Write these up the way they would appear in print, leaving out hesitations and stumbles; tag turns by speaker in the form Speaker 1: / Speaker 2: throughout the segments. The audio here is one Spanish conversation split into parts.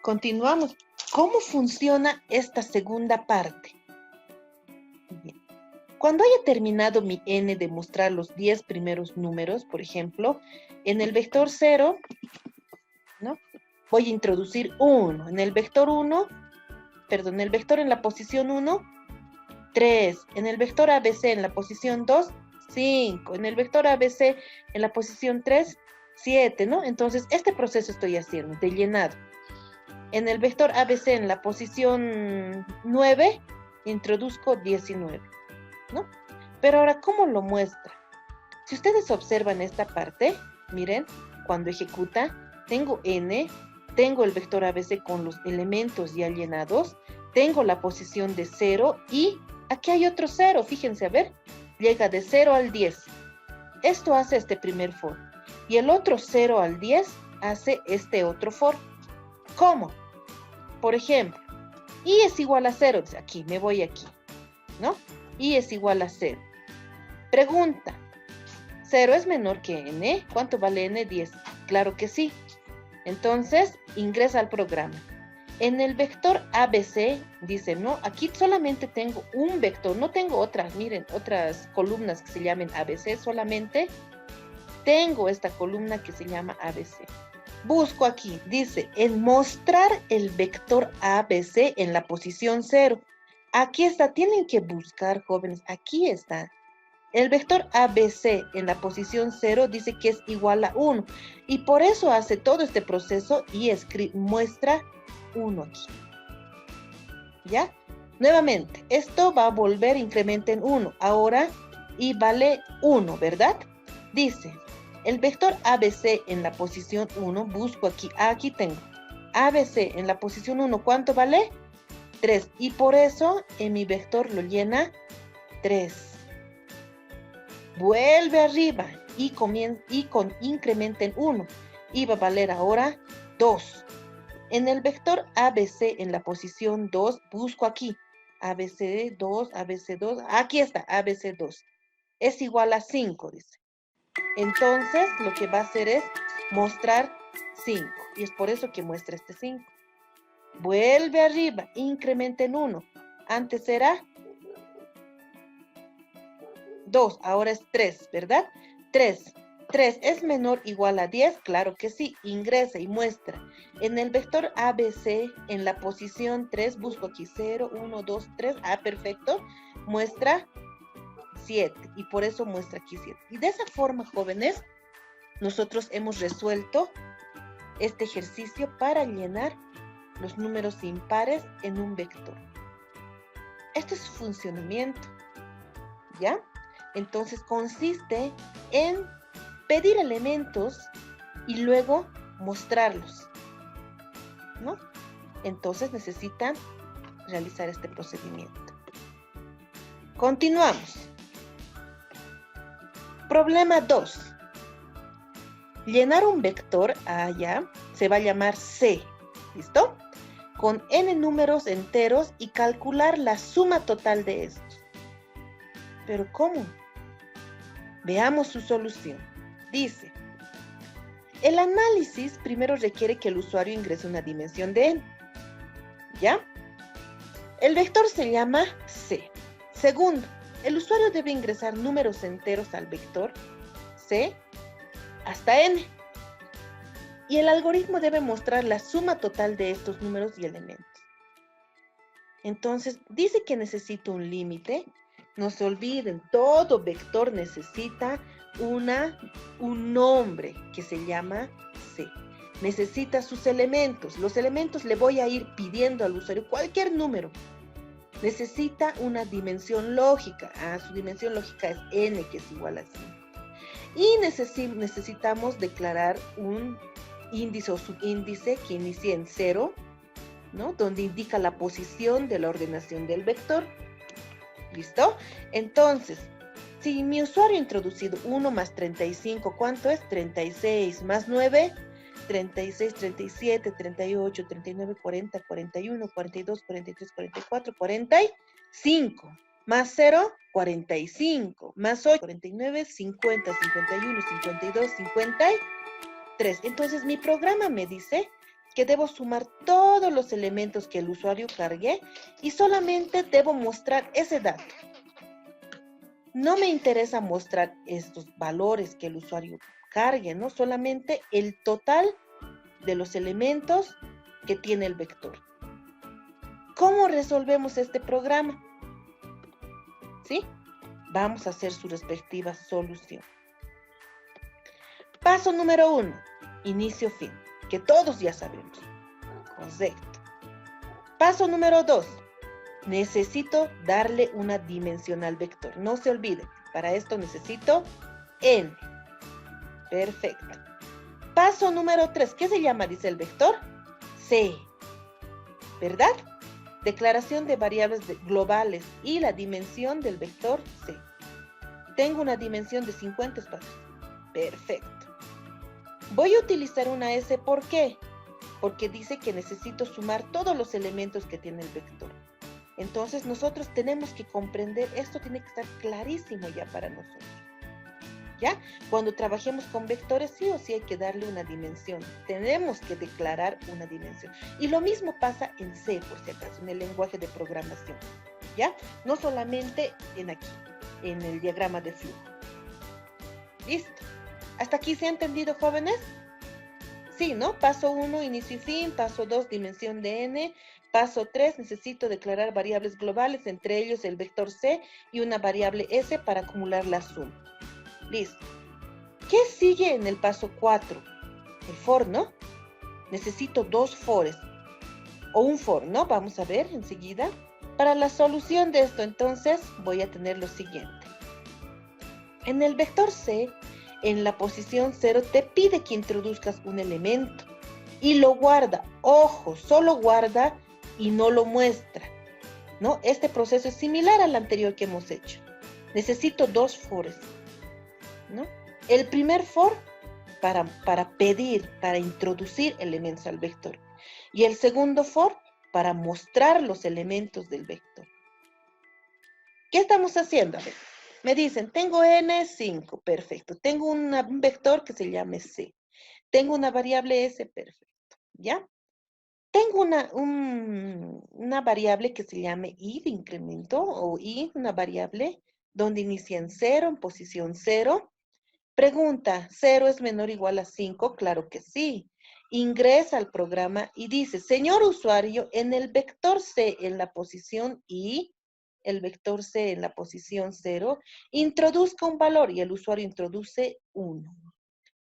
Speaker 1: Continuamos. ¿Cómo funciona esta segunda parte? Bien. Cuando haya terminado mi n de mostrar los 10 primeros números, por ejemplo, en el vector 0, ¿no? Voy a introducir 1. En el vector 1, perdón, en el vector en la posición 1, 3. En el vector ABC en la posición 2, 5. En el vector ABC en la posición 3, 7, ¿no? Entonces, este proceso estoy haciendo de llenado. En el vector ABC en la posición 9, introduzco 19, ¿no? Pero ahora, ¿cómo lo muestra? Si ustedes observan esta parte, miren, cuando ejecuta, tengo n, tengo el vector ABC con los elementos ya llenados, tengo la posición de 0 y aquí hay otro 0, fíjense, a ver, llega de 0 al 10. Esto hace este primer for. Y el otro 0 al 10 hace este otro for. ¿Cómo? Por ejemplo, y es igual a 0, aquí, me voy aquí, ¿no? Y es igual a 0. Pregunta, 0 es menor que n, ¿cuánto vale n? 10. Claro que sí. Entonces, ingresa al programa. En el vector ABC, dice, no, aquí solamente tengo un vector, no tengo otras, miren, otras columnas que se llamen ABC, solamente tengo esta columna que se llama ABC. Busco aquí, dice, en mostrar el vector ABC en la posición 0. Aquí está, tienen que buscar, jóvenes, aquí está. El vector ABC en la posición 0 dice que es igual a 1. Y por eso hace todo este proceso y muestra 1 aquí. ¿Ya? Nuevamente, esto va a volver incremento en 1. Ahora, y vale 1, ¿verdad? Dice, el vector ABC en la posición 1, busco aquí, aquí tengo. ABC en la posición 1, ¿cuánto vale? 3. Y por eso en mi vector lo llena 3. Vuelve arriba y con incremento en 1. Y va a valer ahora 2. En el vector ABC en la posición 2, busco aquí. ABC2, ABC2. Aquí está, ABC2. Es igual a 5, dice. Entonces, lo que va a hacer es mostrar 5. Y es por eso que muestra este 5. Vuelve arriba, incrementa en 1. Antes era 2, ahora es 3, ¿verdad? 3. 3 es menor o igual a 10, claro que sí. Ingresa y muestra. En el vector ABC, en la posición 3, busco aquí 0, 1, 2, 3. Ah, perfecto. Muestra 7. Y por eso muestra aquí 7. Y de esa forma, jóvenes, nosotros hemos resuelto este ejercicio para llenar los números impares en un vector. Este es su funcionamiento, ¿ya? Entonces consiste en pedir elementos y luego mostrarlos, ¿no? Entonces necesitan realizar este procedimiento. Continuamos. Problema 2. Llenar un vector, allá, se va a llamar C, ¿listo? Con n números enteros y calcular la suma total de estos. ¿Pero cómo? Veamos su solución. Dice, el análisis primero requiere que el usuario ingrese una dimensión de n. ¿Ya? El vector se llama C. Segundo, el usuario debe ingresar números enteros al vector C hasta n. Y el algoritmo debe mostrar la suma total de estos números y elementos. Entonces, dice que necesita un límite. No se olviden, todo vector necesita un nombre que se llama C. Necesita sus elementos. Los elementos le voy a ir pidiendo al usuario cualquier número. Necesita una dimensión lógica. Su dimensión lógica es n, que es igual a 5. Y necesitamos declarar un índice o subíndice que inicie en 0, ¿no? Donde indica la posición de la ordenación del vector. ¿Listo? Entonces, si mi usuario ha introducido 1 más 35, ¿cuánto es? 36 más 9, 36, 37, 38, 39, 40, 41, 42, 43, 44, 45. Más 0, 45. Más 8, 49, 50, 51, 52, 53. Entonces, mi programa me dice, que debo sumar todos los elementos que el usuario cargue y solamente debo mostrar ese dato. No me interesa mostrar estos valores que el usuario cargue, ¿no? Solamente el total de los elementos que tiene el vector. ¿Cómo resolvemos este programa? ¿Sí? Vamos a hacer su respectiva solución. Paso número 1, inicio-fin, que todos ya sabemos. Correcto. Paso número 2, necesito darle una dimensión al vector. No se olviden, para esto necesito n. Perfecto. Paso número 3, ¿qué se llama? Dice el vector c. ¿Verdad? Declaración de variables globales y la dimensión del vector c. Tengo una dimensión de 50 espacios. Perfecto. Voy a utilizar una S, ¿por qué? Porque dice que necesito sumar todos los elementos que tiene el vector. Entonces nosotros tenemos que comprender, esto tiene que estar clarísimo ya para nosotros. ¿Ya? Cuando trabajemos con vectores, sí o sí hay que darle una dimensión. Tenemos que declarar una dimensión. Y lo mismo pasa en C, por si acaso, en el lenguaje de programación. ¿Ya? No solamente en aquí, en el diagrama de flujo. ¿Listo? ¿Hasta aquí se ha entendido, jóvenes? Sí, ¿no? Paso 1, inicio y fin. Paso 2, dimensión de n. Paso 3, necesito declarar variables globales, entre ellos el vector c y una variable s para acumular la suma. Listo. ¿Qué sigue en el paso 4? El for, ¿no? Necesito 2 fores. O un for, ¿no? Vamos a ver enseguida. Para la solución de esto, entonces, voy a tener lo siguiente. En el vector c, en la posición 0, te pide que introduzcas un elemento. Y lo guarda. Ojo, solo guarda y no lo muestra, ¿no? Este proceso es similar al anterior que hemos hecho. Necesito 2 fores, ¿no? El primer for para pedir, para introducir elementos al vector. Y el segundo for para mostrar los elementos del vector. ¿Qué estamos haciendo? A ver, me dicen, tengo n5, perfecto. Tengo un vector que se llame c. Tengo una variable s, perfecto. ¿Ya? Tengo una variable que se llame i de incremento o i, una variable donde inicia en 0, en posición 0. Pregunta, ¿0 es menor o igual a 5? Claro que sí. Ingresa al programa y dice, señor usuario, en el vector c en la posición i, el vector c en la posición 0, introduzca un valor y el usuario introduce 1.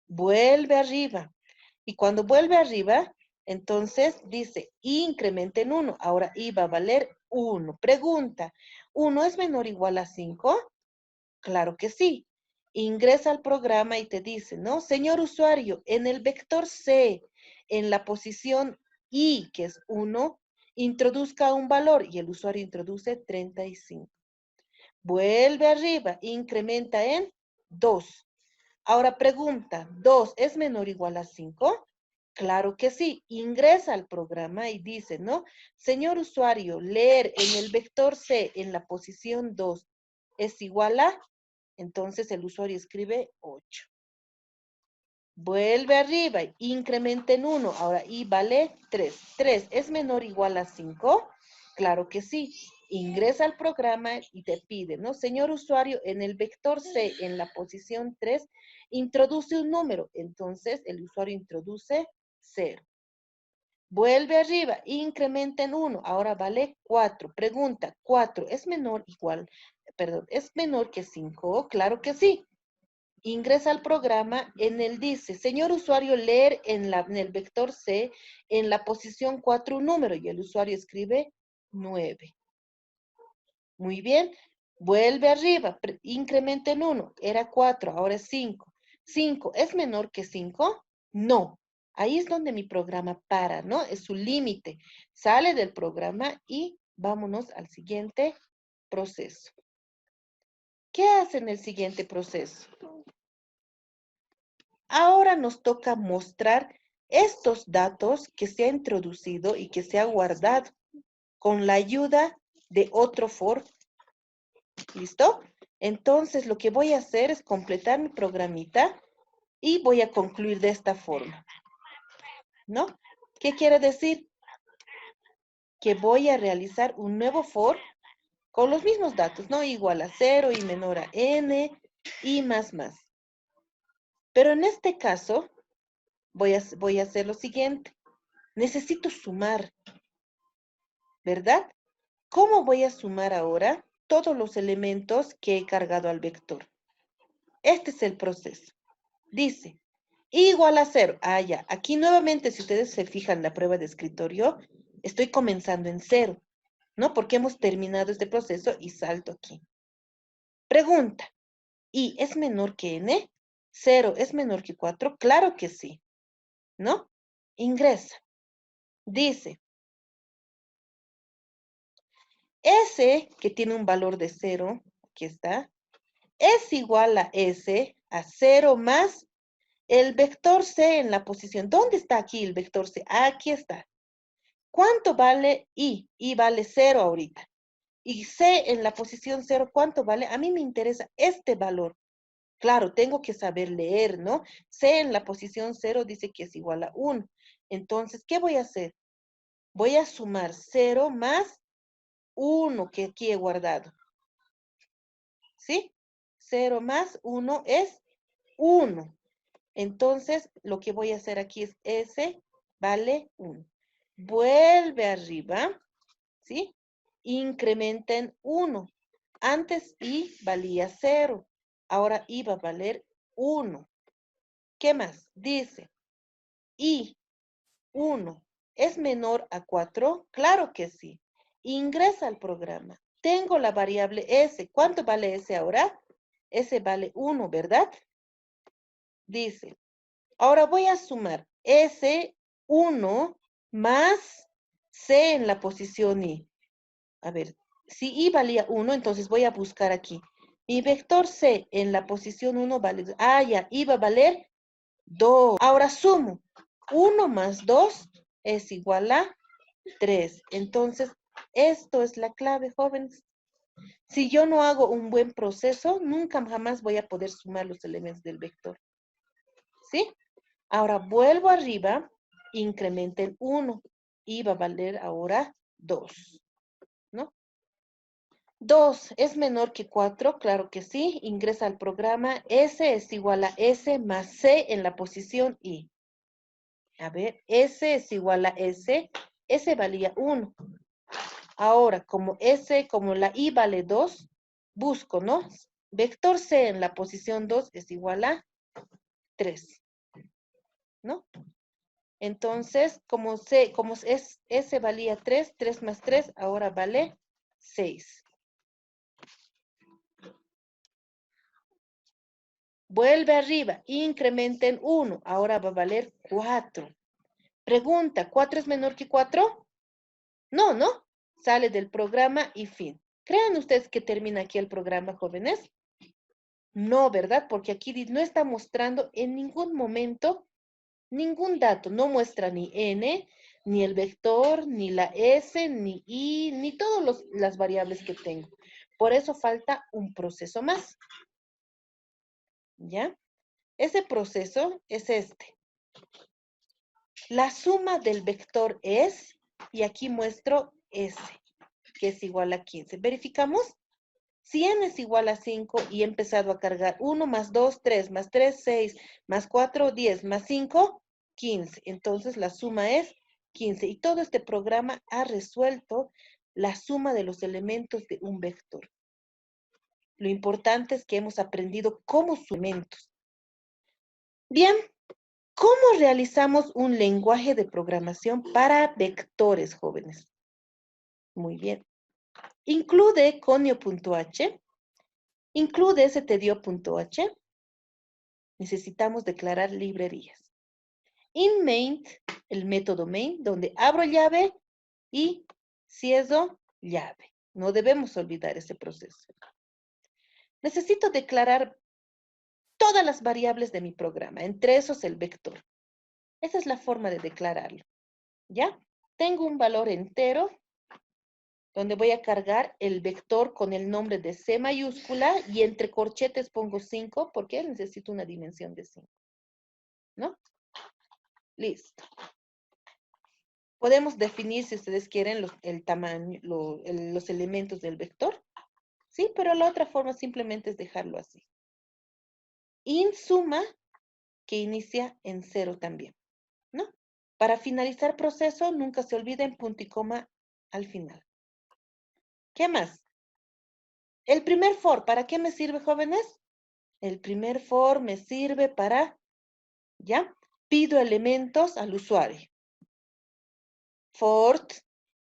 Speaker 1: Vuelve arriba. Y cuando vuelve arriba, entonces dice, i incrementa en 1. Ahora i va a valer 1. Pregunta, ¿1 es menor o igual a 5? Claro que sí. Ingresa al programa y te dice, ¿no? Señor usuario, en el vector C, en la posición I, que es 1, introduzca un valor y el usuario introduce 35. Vuelve arriba, incrementa en 2. Ahora pregunta, ¿2 es menor o igual a 5? Claro que sí. Ingresa al programa y dice, ¿no? Señor usuario, leer en el vector C en la posición 2 es igual a... Entonces el usuario escribe 8. Vuelve arriba, incrementa en 1. Ahora i vale 3. 3 es menor o igual a 5. Claro que sí. Ingresa al programa y te pide, ¿no? Señor usuario, en el vector C, en la posición 3, introduce un número. Entonces el usuario introduce 0. Vuelve arriba, incrementa en 1. Ahora vale 4. Pregunta, 4 es menor igual, perdón, ¿es menor que 5? Claro que sí. Ingresa al programa, en el dice, señor usuario, leer en el vector C, en la posición 4 un número, y el usuario escribe 9. Muy bien, vuelve arriba, incrementa en 1, era 4, ahora es 5. 5, ¿es menor que 5? No. Ahí es donde mi programa para, ¿no? Es su límite. Sale del programa y vámonos al siguiente proceso. ¿Qué hace en el siguiente proceso? Ahora nos toca mostrar estos datos que se ha introducido y que se ha guardado con la ayuda de otro for. ¿Listo? Entonces lo que voy a hacer es completar mi programita y voy a concluir de esta forma, ¿no? ¿Qué quiere decir? Que voy a realizar un nuevo for con los mismos datos, ¿no? Igual a 0 y menor a n y más. Pero en este caso, voy a hacer lo siguiente. Necesito sumar, ¿verdad? ¿Cómo voy a sumar ahora todos los elementos que he cargado al vector? Este es el proceso. Dice, igual a 0. Ah, ya. Aquí nuevamente, si ustedes se fijan en la prueba de escritorio, estoy comenzando en 0, ¿no? Porque hemos terminado este proceso y salto aquí. Pregunta, ¿y es menor que n? ¿0 es menor que 4? Claro que sí, ¿no? Ingresa. Dice, S, que tiene un valor de 0, aquí está, es igual a S, a 0 más el vector C en la posición. ¿Dónde está aquí el vector C? Aquí está. ¿Cuánto vale I? I vale 0 ahorita. Y C en la posición 0, ¿cuánto vale? A mí me interesa este valor. Claro, tengo que saber leer, ¿no? C en la posición 0 dice que es igual a 1. Entonces, ¿qué voy a hacer? Voy a sumar 0 más 1 que aquí he guardado. ¿Sí? 0 más 1 es 1. Entonces, lo que voy a hacer aquí es S vale 1. Vuelve arriba, ¿sí? Incrementa en 1. Antes I valía 0. Ahora I va a valer 1. ¿Qué más? Dice, I 1 es menor a 4. Claro que sí. Ingresa al programa. Tengo la variable S. ¿Cuánto vale S ahora? S vale 1, ¿verdad? Dice, ahora voy a sumar S1 más C en la posición I. A ver, si I valía 1, entonces voy a buscar aquí. Mi vector C en la posición 1 vale... Ah, ya, I va a valer 2. Ahora sumo. 1 más 2 es igual a 3. Entonces, esto es la clave, jóvenes. Si yo no hago un buen proceso, nunca jamás voy a poder sumar los elementos del vector. ¿Sí? Ahora vuelvo arriba, incrementen 1 y va a valer ahora 2, ¿no? 2 es menor que 4, claro que sí. Ingresa al programa. S es igual a S más C en la posición I. A ver, S es igual a S. S valía 1. Ahora, como la I vale 2, busco, ¿no? Vector C en la posición 2 es igual a 3, ¿no? Entonces, como S valía 3, 3 más 3, ahora vale 6. Vuelve arriba, incrementen 1, ahora va a valer 4. Pregunta, ¿4 es menor que 4? No, ¿no? Sale del programa y fin. ¿Creen ustedes que termina aquí el programa, jóvenes? No, ¿verdad? Porque aquí no está mostrando en ningún momento ningún dato. No muestra ni n, ni el vector, ni la s, ni i, ni todas las variables que tengo. Por eso falta un proceso más. ¿Ya? Ese proceso es este. La suma del vector es, y aquí muestro s, que es igual a 15. ¿Verificamos? Si n es igual a 5 y he empezado a cargar 1 más 2, 3, más 3, 6, más 4, 10, más 5, 15. Entonces la suma es 15. Y todo este programa ha resuelto la suma de los elementos de un vector. Lo importante es que hemos aprendido cómo elementos. Bien, ¿cómo realizamos un lenguaje de programación para vectores, jóvenes? Muy bien. Include conio.h, include stdio.h. Necesitamos declarar librerías. In main, el método main, donde abro llave y cierro llave. No debemos olvidar ese proceso. Necesito declarar todas las variables de mi programa, entre esos el vector. Esa es la forma de declararlo. ¿Ya? Tengo un valor entero donde voy a cargar el vector con el nombre de C mayúscula y entre corchetes pongo 5 porque necesito una dimensión de 5. ¿No? Listo. Podemos definir, si ustedes quieren, el tamaño, los elementos del vector. Sí, pero la otra forma simplemente es dejarlo así. In suma, que inicia en 0 también, ¿no? Para finalizar proceso, nunca se olviden punto y coma al final. ¿Qué más? El primer for, ¿para qué me sirve, jóvenes? El primer for me sirve para, ¿ya? Pido elementos al usuario. For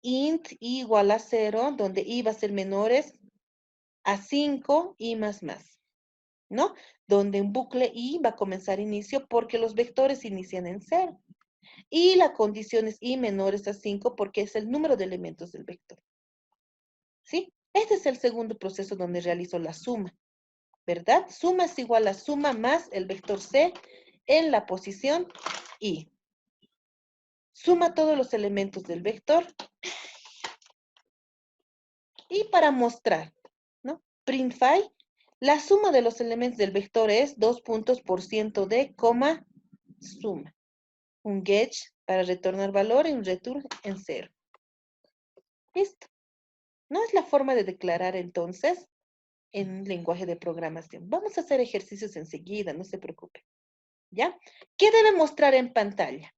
Speaker 1: int igual a 0, donde i va a ser menores a 5 y más, ¿no? Donde un bucle i va a comenzar inicio porque los vectores inician en 0. Y la condición es i menores a 5 porque es el número de elementos del vector. ¿Sí? Este es el segundo proceso donde realizo la suma, ¿verdad? Suma es igual a suma más el vector c en la posición i. Suma todos los elementos del vector. Y para mostrar, ¿no? Printfy, la suma de los elementos del vector es 2 puntos por ciento de coma suma. Un get para retornar valor y un return en 0. Listo. No es la forma de declarar entonces en lenguaje de programación. Vamos a hacer ejercicios enseguida, no se preocupe. ¿Ya? ¿Qué debe mostrar en pantalla?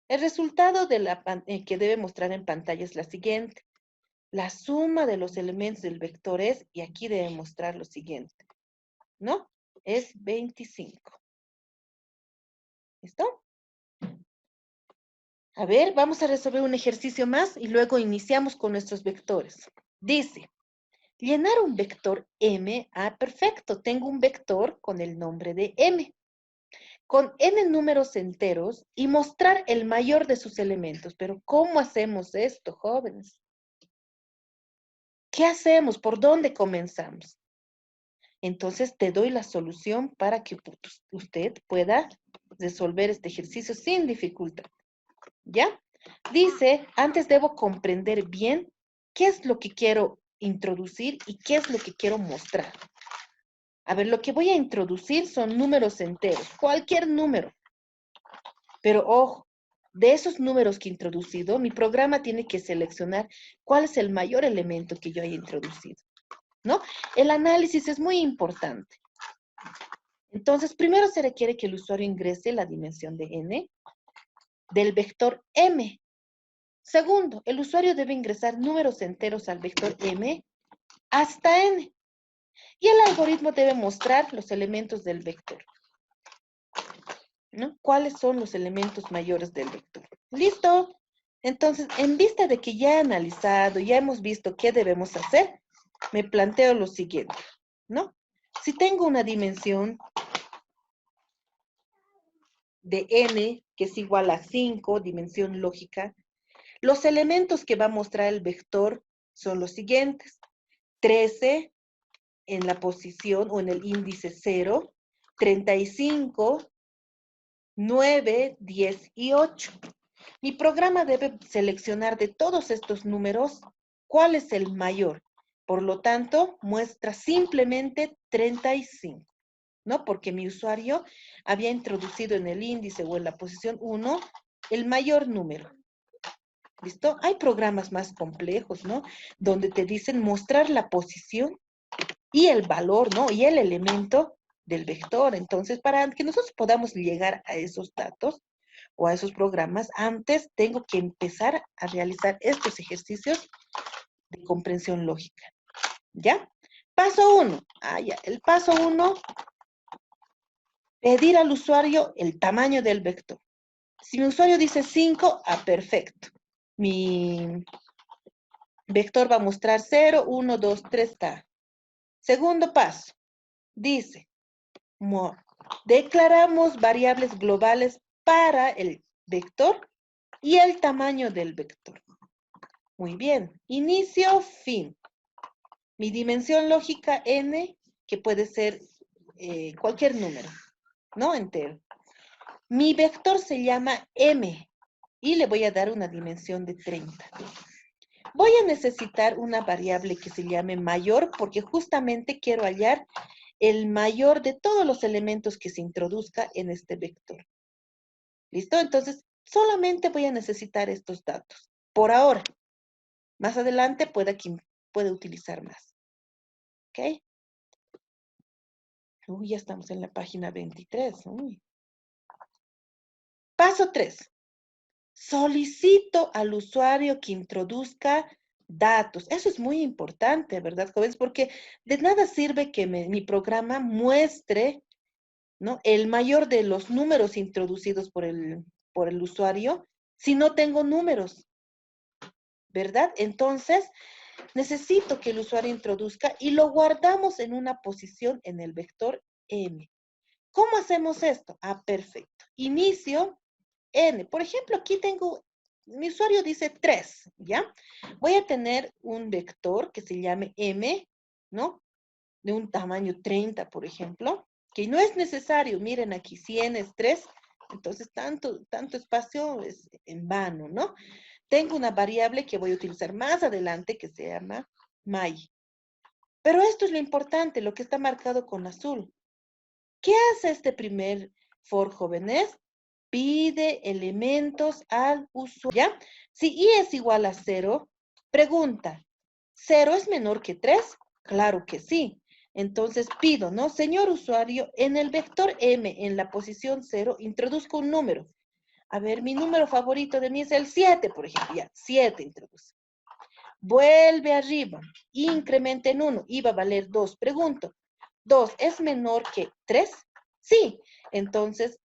Speaker 1: El resultado de que debe mostrar en pantalla es la siguiente. La suma de los elementos del vector es, y aquí debe mostrar lo siguiente, ¿no? Es 25. ¿Listo? A ver, vamos a resolver un ejercicio más y luego iniciamos con nuestros vectores. Dice, llenar un vector M. Ah, perfecto. Tengo un vector con el nombre de M, con n números enteros y mostrar el mayor de sus elementos. Pero ¿cómo hacemos esto, jóvenes? ¿Qué hacemos? ¿Por dónde comenzamos? Entonces te doy la solución para que usted pueda resolver este ejercicio sin dificultad. ¿Ya? Dice, antes debo comprender bien qué es lo que quiero introducir y qué es lo que quiero mostrar. A ver, lo que voy a introducir son números enteros, cualquier número. Pero ojo, de esos números que he introducido, mi programa tiene que seleccionar cuál es el mayor elemento que yo haya introducido, ¿no? El análisis es muy importante. Entonces, primero se requiere que el usuario ingrese la dimensión de n del vector m. Segundo, el usuario debe ingresar números enteros al vector m hasta n. Y el algoritmo debe mostrar los elementos del vector, ¿no? ¿Cuáles son los elementos mayores del vector? ¿Listo? Entonces, en vista de que ya he analizado, ya hemos visto qué debemos hacer, me planteo lo siguiente, ¿no? Si tengo una dimensión de n, que es igual a 5, dimensión lógica, los elementos que va a mostrar el vector son los siguientes. 13 en la posición o en el índice 0, 35, 9, 10 y 8. Mi programa debe seleccionar de todos estos números cuál es el mayor. Por lo tanto, muestra simplemente 35, ¿no? Porque mi usuario había introducido en el índice o en la posición 1 el mayor número. ¿Listo? Hay programas más complejos, ¿no? Donde te dicen mostrar la posición y el valor, ¿no? Y el elemento del vector. Entonces, para que nosotros podamos llegar a esos datos o a esos programas, antes tengo que empezar a realizar estos ejercicios de comprensión lógica. ¿Ya? Paso 1. Ah, ya. El paso 1, pedir al usuario el tamaño del vector. Si mi usuario dice 5, perfecto. Mi vector va a mostrar 0, 1, 2, 3, está. Segundo paso, dice, declaramos variables globales para el vector y el tamaño del vector. Muy bien, inicio, fin. Mi dimensión lógica n, que puede ser cualquier número, ¿no? Entero. Mi vector se llama m y le voy a dar una dimensión de 30. Voy a necesitar una variable que se llame mayor porque justamente quiero hallar el mayor de todos los elementos que se introduzca en este vector. ¿Listo? Entonces, Solamente voy a necesitar estos datos. Por ahora. Más adelante puede utilizar más. ¿Ok? Uy, ya estamos en la página 23. Uy. Paso 3. Solicito al usuario que introduzca datos. Eso es muy importante, ¿verdad, jóvenes? Porque de nada sirve que mi programa muestre, ¿no?, el mayor de los números introducidos por el usuario si no tengo números, ¿verdad? Entonces, necesito que el usuario introduzca y lo guardamos en una posición en el vector M. ¿Cómo hacemos esto? Ah, perfecto. Inicio N. Por ejemplo, aquí tengo, mi usuario dice 3, ¿ya? Voy a tener un vector que se llame M, ¿no? De un tamaño 30, por ejemplo, que no es necesario. Miren aquí, si N es 3, entonces tanto espacio es en vano, ¿no? Tengo una variable que voy a utilizar más adelante que se llama my. Pero esto es lo importante, lo que está marcado con azul. ¿Qué hace este primer for, jóvenes? Pide elementos al usuario. ¿Ya? Si i es igual a 0, pregunta, ¿0 es menor que 3? Claro que sí. Entonces pido, ¿no? Señor usuario, en el vector m, en la posición 0, introduzco un número. A ver, mi número favorito de mí es el 7, por ejemplo. Ya, 7 introduce. Vuelve arriba, incrementa en 1, y va a valer 2. Pregunto, ¿2 es menor que 3? Sí. Entonces,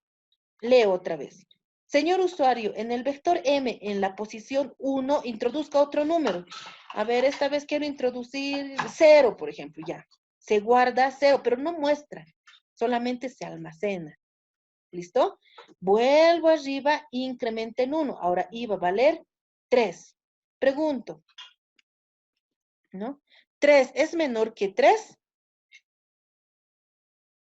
Speaker 1: leo otra vez. Señor usuario, en el vector M, en la posición 1, introduzca otro número. A ver, esta vez quiero introducir 0, por ejemplo, ya. Se guarda 0, pero no muestra. Solamente se almacena. ¿Listo? Vuelvo arriba, incrementa en 1. Ahora iba a valer 3. Pregunto, ¿no? ¿3 es menor que 3?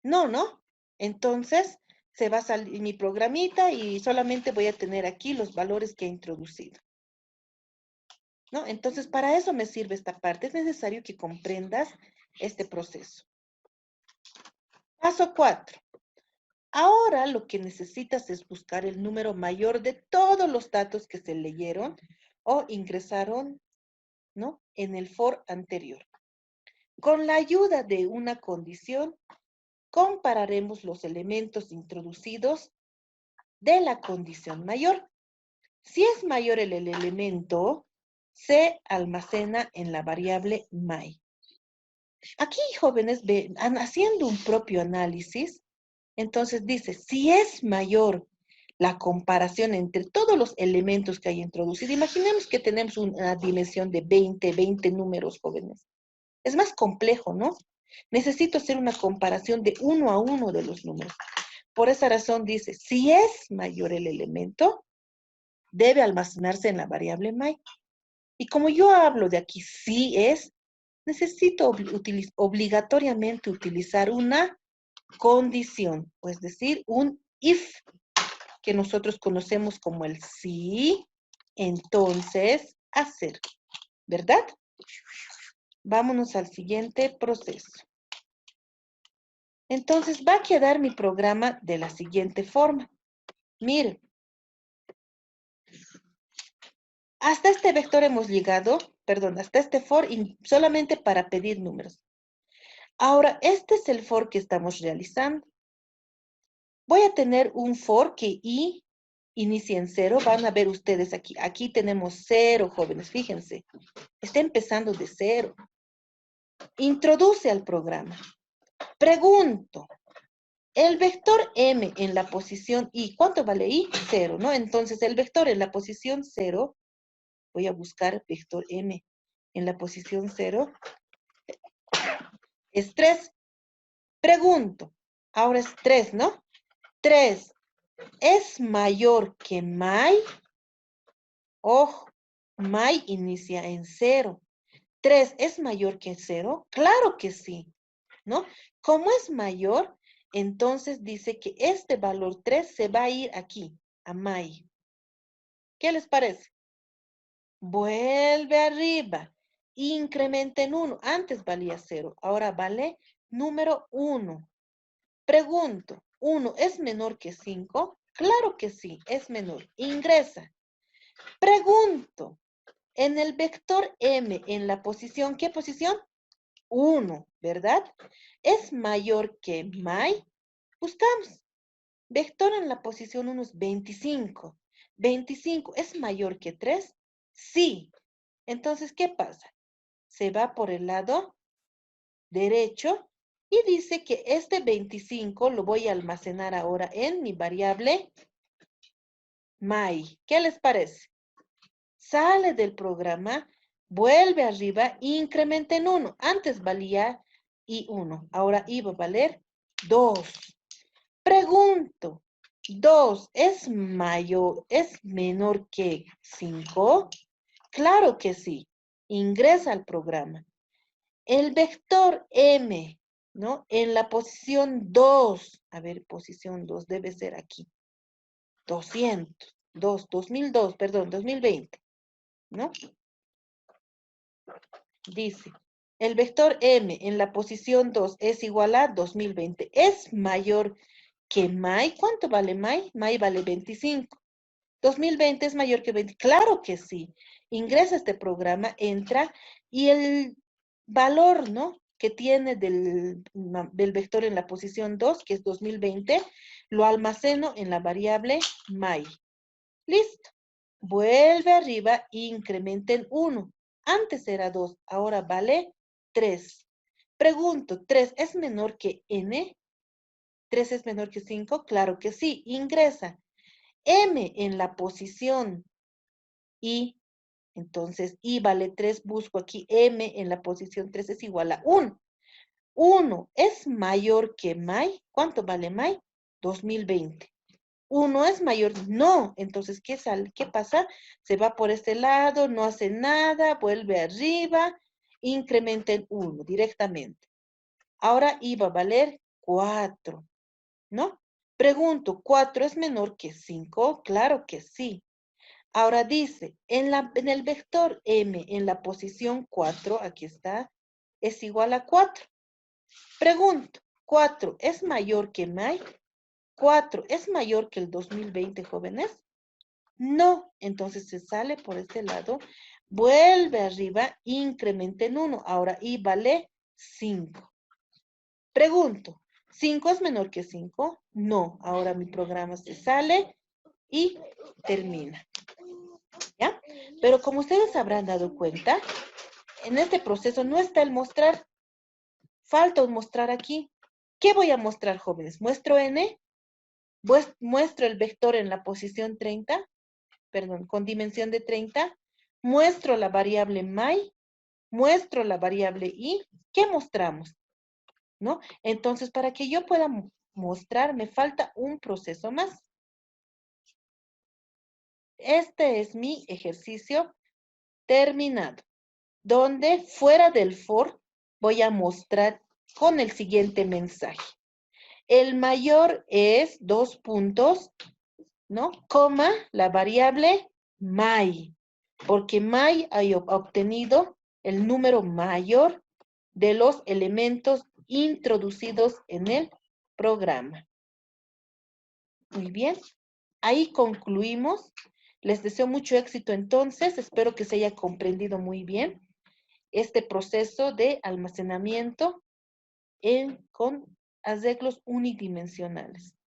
Speaker 1: No, ¿no? Entonces, se va a salir mi programita y solamente voy a tener aquí los valores que he introducido, ¿no? Entonces, para eso me sirve esta parte. Es necesario que comprendas este proceso. Paso 4. Ahora lo que necesitas es buscar el número mayor de todos los datos que se leyeron o ingresaron, ¿no?, en el for anterior. Con la ayuda de una condición, compararemos los elementos introducidos de la condición mayor. Si es mayor el elemento, se almacena en la variable my. Aquí, jóvenes, haciendo un propio análisis, entonces dice, si es mayor la comparación entre todos los elementos que hay introducido, imaginemos que tenemos una dimensión de 20 números, jóvenes. Es más complejo, ¿no? Necesito hacer una comparación de 1 a 1 de los números. Por esa razón dice, si es mayor el elemento, debe almacenarse en la variable my. Y como yo hablo de aquí si es, necesito obligatoriamente utilizar una condición, es decir, un if, que nosotros conocemos como el si, entonces hacer, ¿verdad? Vámonos al siguiente proceso. Entonces va a quedar mi programa de la siguiente forma. Miren, hasta este vector hemos llegado, perdón, hasta este for solamente para pedir números. Ahora, este es el for que estamos realizando. Voy a tener un for que i inicia en 0. Van a ver ustedes aquí. Aquí tenemos 0, jóvenes, fíjense. Está empezando de 0. Introduce al programa. Pregunto, el vector m en la posición i, ¿cuánto vale i? 0, ¿no? Entonces, el vector en la posición 0, voy a buscar vector m en la posición 0, es 3. Pregunto, ahora es 3, ¿no? 3 es mayor que my. Ojo, my inicia en 0. 3 es mayor que 0. Claro que sí, ¿no? Como es mayor, entonces dice que este valor 3 se va a ir aquí, a my. ¿Qué les parece? Vuelve arriba. Incrementa en 1. Antes valía 0. Ahora vale número 1. Pregunto, ¿1 es menor que 5? Claro que sí, es menor. Ingresa. Pregunto, en el vector M, en la posición, ¿qué posición? 1, ¿verdad? ¿Es mayor que my? Buscamos. Vector en la posición 1 es 25. 25 es mayor que 3. Sí. Entonces, ¿qué pasa? Se va por el lado derecho y dice que este 25 lo voy a almacenar ahora en mi variable my. ¿Qué les parece? Sale del programa, vuelve arriba, incrementa en 1. Antes valía I1, ahora iba a valer 2. Pregunto, 2 es mayor, es menor que 5. Claro que sí. Ingresa al programa. El vector M, ¿no? En la posición 2, a ver, posición 2 debe ser aquí. 200, 2002, perdón, 2020, ¿no? Dice, el vector M en la posición 2 es igual a 2020. ¿Es mayor que my? ¿Cuánto vale my? My vale 25. 2020 es mayor que 20. Claro que sí. Ingresa a este programa, entra y el valor, ¿no? Que tiene del vector en la posición 2, que es 2020, lo almaceno en la variable my. Listo. Vuelve arriba e incrementa en 1. Antes era 2, ahora vale 3. Pregunto, ¿3 es menor que n? ¿3 es menor que 5? Claro que sí. Ingresa. M en la posición I, entonces I vale 3, busco aquí M en la posición 3 es igual a 1. 1 es mayor que my. ¿Cuánto vale my? 2020. 1 es mayor, no. Entonces, ¿qué sale? ¿Qué pasa? Se va por este lado, no hace nada, vuelve arriba, incrementa en 1 directamente. Ahora iba a valer 4, ¿no? Pregunto, ¿4 es menor que 5? Claro que sí. Ahora dice, en el vector M, en la posición 4, aquí está, es igual a 4. Pregunto, ¿4 es mayor que my? 4 es mayor que el 2020, jóvenes. No, entonces se sale por este lado, vuelve arriba, incrementa en 1. Ahora I vale 5. Pregunto, ¿5 es menor que 5? No, ahora mi programa se sale y termina. ¿Ya? Pero como ustedes habrán dado cuenta, en este proceso no está el mostrar, falta un mostrar aquí. ¿Qué voy a mostrar, jóvenes? ¿Muestro n? ¿Muestro el vector en la posición 30? Perdón, con dimensión de 30. ¿Muestro la variable my? ¿Muestro la variable i? ¿Qué mostramos? ¿No? Entonces, para que yo pueda mostrar, me falta un proceso más. Este es mi ejercicio terminado, donde fuera del for voy a mostrar con el siguiente mensaje. El mayor es 2 puntos, ¿no? Coma, la variable my, porque my ha obtenido el número mayor de los elementos introducidos en el programa. Muy bien, ahí concluimos. Les deseo mucho éxito entonces, espero que se haya comprendido muy bien este proceso de almacenamiento con arreglos unidimensionales.